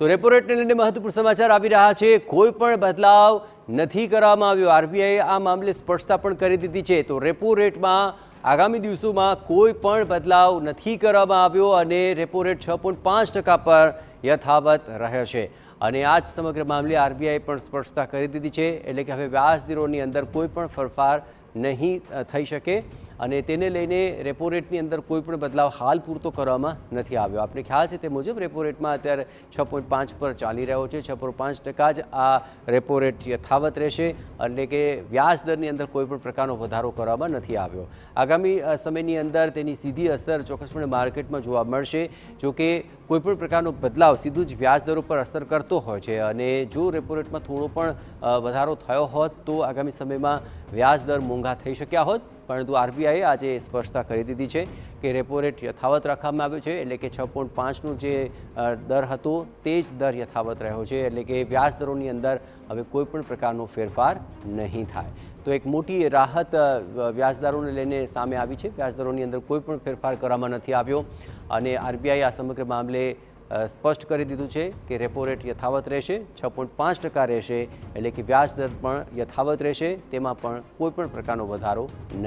તો રેપો રેટને લઈને મહત્વપૂર્ણ સમાચાર આવી રહ્યા છે। કોઈ પણ બદલાવ નથી કરવામાં આવ્યો। આરબીઆઈએ આ મામલે સ્પષ્ટતા પણ કરી દીધી છે। તો રેપો રેટમાં આગામી દિવસોમાં કોઈ પણ બદલાવ નથી કરવામાં આવ્યો અને રેપો રેટ 6.5% પર યથાવત રહે છે। અને આ જ સમગ્ર મામલે આરબીઆઈએ પણ સ્પષ્ટતા કરી દીધી છે, એટલે કે હવે વ્યાજ દરોની અંદર કોઈ પણ ફેરફાર નહીં થઈ શકે અને તેને લઈને રેપો રેટની અંદર કોઈ પણ બદલાવ હાલ પૂરતો કરવામાં નથી આવ્યો। આપણે ખ્યાલ છે તે મુજબ રેપો રેટમાં અત્યારે 6.5 પર ચાલી રહ્યો છે। 6.5% જ આ રેપો રેટ યથાવત રહેશે, એટલે કે વ્યાજ દરની અંદર કોઈ પણ પ્રકારનો વધારો કરવામાં નથી આવ્યો। આગામી સમયની અંદર તેની સીધી અસર ચોક્કસપણે માર્કેટમાં જોવા મળશે। જો કે કોઈપણ પ્રકારનો બદલાવ સીધું જ વ્યાજ દરો પર અસર કરતો હોય છે અને જો રેપો રેટમાં થોડો પણ વધારો થયો હોત તો આગામી સમયમાં વ્યાજ દર મોંઘા થઈ શક્યા હોત, પરંતુ આરબીઆઈએ આજે સ્પષ્ટતા કરી દીધી છે કે રેપો રેટ યથાવત રાખવામાં આવ્યો છે, એટલે કે 6.5નો જે દર હતો તે જ દર યથાવત રહ્યો છે, એટલે કે વ્યાજ દરોની અંદર હવે કોઈપણ પ્રકારનો ફેરફાર નહીં થાય। તો એક મોટી રાહત વ્યાજદરોને લઈને સામે આવી છે। વ્યાજદરોની અંદર કોઈ પણ ફેરફાર કરવામાં નથી આવ્યો અને આરબીઆઈએ આ સમગ્ર મામલે સ્પષ્ટ કરી દીધું છે કે રેપો રેટ યથાવત રહેશે, 6.5% રહેશે, એટલે કે વ્યાજ દર પણ યથાવત રહેશે, તેમાં પણ કોઈ પણ પ્રકારનો વધારો નહીં।